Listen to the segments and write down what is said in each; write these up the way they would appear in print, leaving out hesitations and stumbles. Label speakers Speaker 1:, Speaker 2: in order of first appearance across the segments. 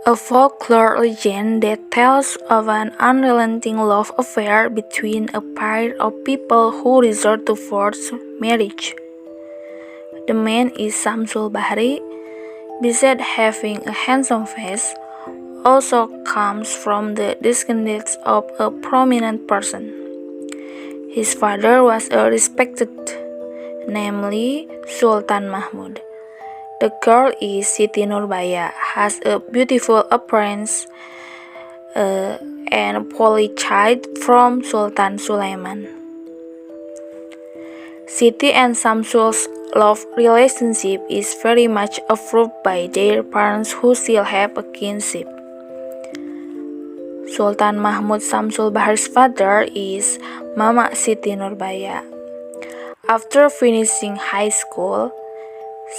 Speaker 1: A folklore legend that tells of an unrelenting love affair between a pair of people who resort to forced marriage. The man is Samsul Bahri, besides having a handsome face, also comes from the descendants of a prominent person. His father was a respected, namely Sultan Mahmud. The girl is Siti Nurbaya, has a beautiful appearance and child from Sultan Sulaiman. Siti and Samsul's love relationship is very much approved by their parents who still have a kinship. Sultan Mahmud Samsul Bahri's father is Mama Siti Nurbaya. After finishing high school,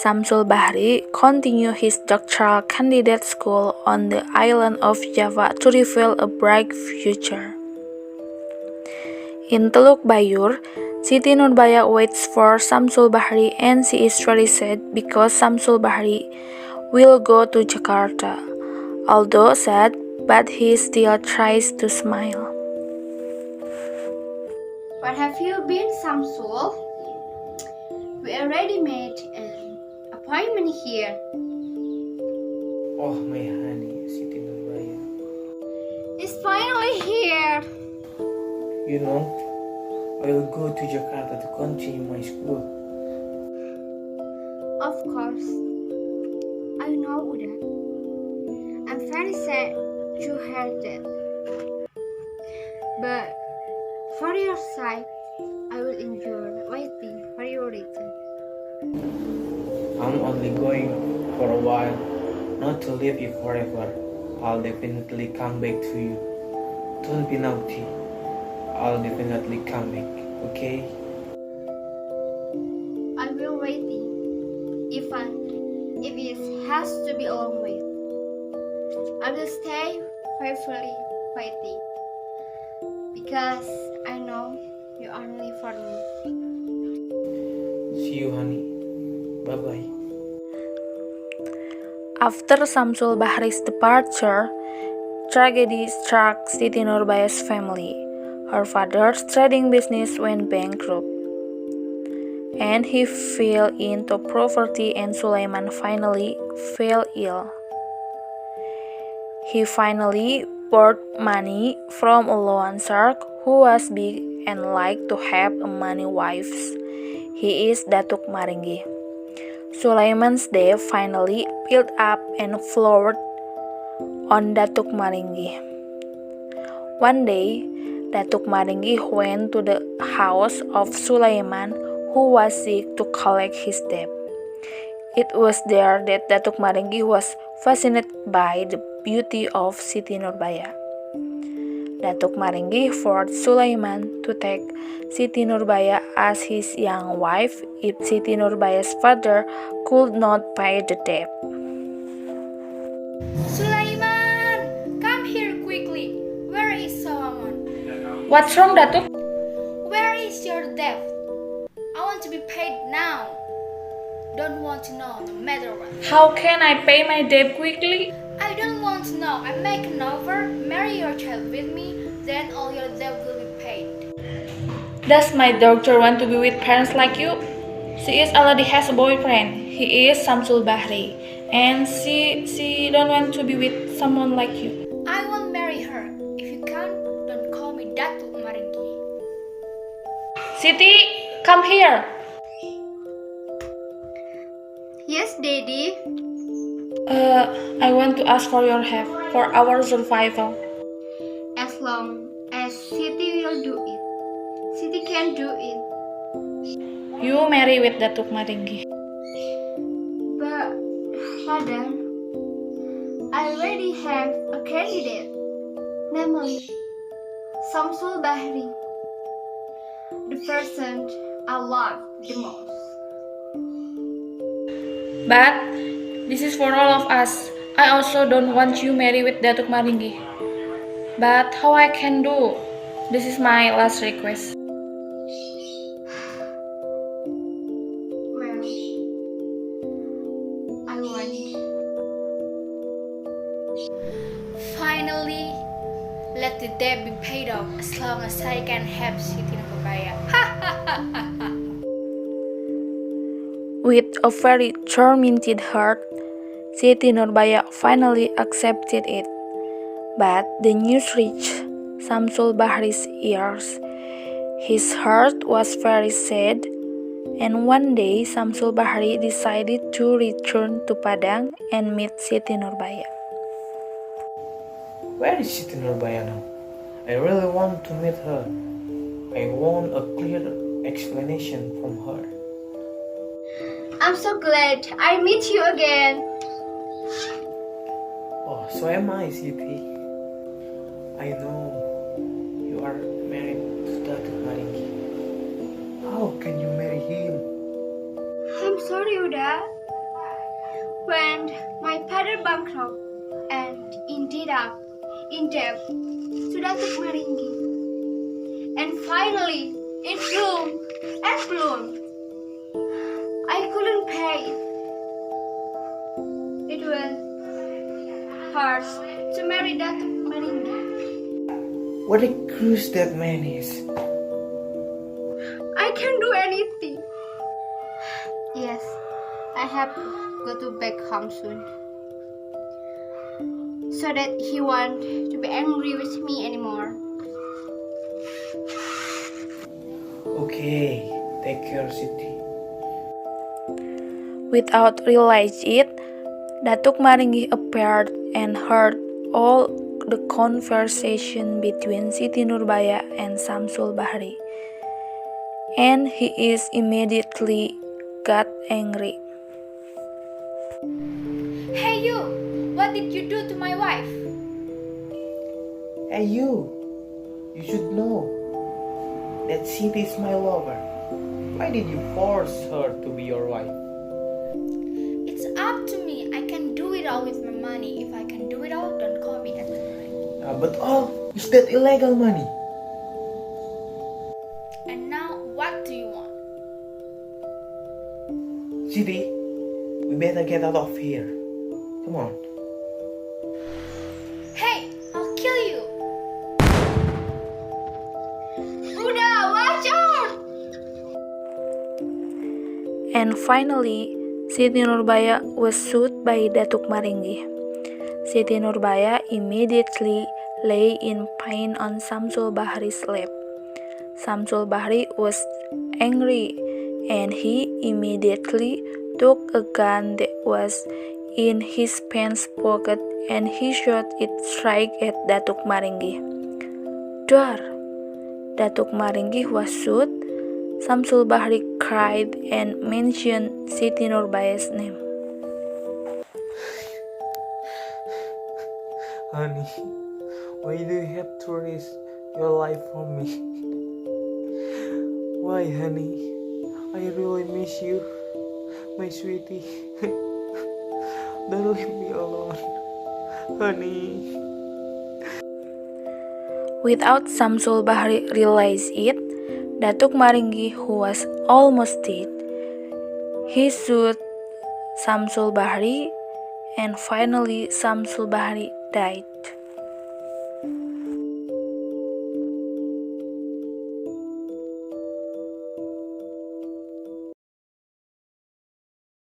Speaker 1: Samsul Bahri continued his doctoral candidate school on the island of Java to reveal a bright future. In Teluk Bayur, Siti Nurbaya waits for Samsul Bahri and she is very sad because Samsul Bahri will go to Jakarta. Although sad, but he still tries to smile.
Speaker 2: Where have you been, Samsul? We already made an appointment here.
Speaker 3: Oh, my honey, Siti Nurbaya.
Speaker 2: It's finally here.
Speaker 3: You know, I will go to Jakarta to continue my school.
Speaker 2: Of course. I know that. I'm very sad you heard that. But for your sake, I will enjoy waiting for your return.
Speaker 3: I'm only going for a while, not to leave you forever. I'll definitely come back to you. Don't be naughty. I'll definitely come back, okay?
Speaker 2: I will waiting, even if it has to be a long wait. I will stay faithfully waiting, because I know you are only for me.
Speaker 3: See you, honey. Bye-bye.
Speaker 1: After Samsul Bahri's departure, tragedy struck Siti Nurbaya's family. Her father's trading business went bankrupt, and he fell into poverty, and Sulaiman finally fell ill. He finally borrowed money from a loan shark who was big and liked to have many wives. He is Datuk Maringgi. Sulaiman's death finally built up and flowered on Datuk Maringgi. One day, Datuk Maringgi went to the house of Sulaiman, who was sick, to collect his debt. It was there that Datuk Maringgi was fascinated by the beauty of Siti Nurbaya. Datuk Maringgi forced Sulaiman to take Siti Nurbaya as his young wife if Siti Nurbaya's father could not pay the debt.
Speaker 2: Sulaiman, come here quickly. Where is Solomon?
Speaker 1: What's wrong, Datuk?
Speaker 2: Where is your debt? I want to be paid now. Don't want to know, no matter what.
Speaker 1: How can I pay my debt quickly?
Speaker 2: I don't want to know. I make an offer. Marry your child with me, then all your debt will be paid.
Speaker 1: Does my daughter want to be with parents like you? She already has a boyfriend. He is Samsul Bahri, and she don't want to be with someone like you.
Speaker 2: I will marry her. If you can't, don't call me Datuk Maringgi.
Speaker 1: Siti, come here.
Speaker 2: Yes, Daddy.
Speaker 1: I want to ask for your help for our survival.
Speaker 2: As long as Siti will do it. Siti can do it.
Speaker 1: You marry with Datuk Maringgi.
Speaker 2: But, Father, I already have a candidate, namely Samsul Bahri, the person I love the most.
Speaker 1: But this is for all of us. I also don't want you marry with Datuk Maringgi. But how I can do? This is my last request.
Speaker 2: Well, I want Let the debt be paid off as long as I can have Siti Nurbaya.
Speaker 1: With a very tormented heart, Siti Nurbaya finally accepted it. But the news reached Samsul Bahri's ears. His heart was very sad, and one day Samsul Bahri decided to return to Padang and meet Siti Nurbaya.
Speaker 3: Where is Siti Nurbaya now? I really want to meet her. I want a clear explanation from her.
Speaker 2: I'm so glad I meet you again.
Speaker 3: Oh, so am I, Siti. I know you are married to Datuk Maringgi. How can you marry him?
Speaker 2: I'm sorry, Uda. When my father bankrupt and ended up in debt to Datuk Maringgi, and finally it bloomed. I couldn't pay it. It was hard to marry Datuk Maringgi.
Speaker 3: What a cruise that man is.
Speaker 2: I can't do anything. Yes, I have to go to back home soon, so that he won't to be angry with me anymore.
Speaker 3: Okay, take care, Siti.
Speaker 1: Without realizing it, Datuk Maringgi appeared and heard all the conversation between Siti Nurbaya and Samsul Bahri, and he is immediately got angry.
Speaker 2: Hey you! What did you do to my wife?
Speaker 3: Hey you should know that Siti is my lover. Why did you force her to be your wife?
Speaker 2: It's up to me. I can do it all with my money. If I can do it all, don't call me that.
Speaker 3: But all is that illegal money?
Speaker 2: And now, what do you want?
Speaker 3: Siti, we better get out of here. Come on.
Speaker 2: Hey, I'll kill you! Uda, watch out!
Speaker 1: And finally, Siti Nurbaya was shot by Datuk Maringgi. Siti Nurbaya immediately lay in pain on Samsul Bahri's lap. Samsul Bahri was angry, and he immediately took a gun that was in his pants pocket and he shot it straight at Datuk Maringgi. Dar! Datuk Maringgi was shot. Samsul Bahri cried and mentioned Siti Nurbaya's name.
Speaker 3: Honey, why do you have to risk your life for me? Why, honey? I really miss you, my sweetie. Don't leave me alone, honey.
Speaker 1: Without Samsul Bahri realize it, Datuk Maringgi, who was almost dead, he shot Samsul Bahri, and finally Samsul Bahri died.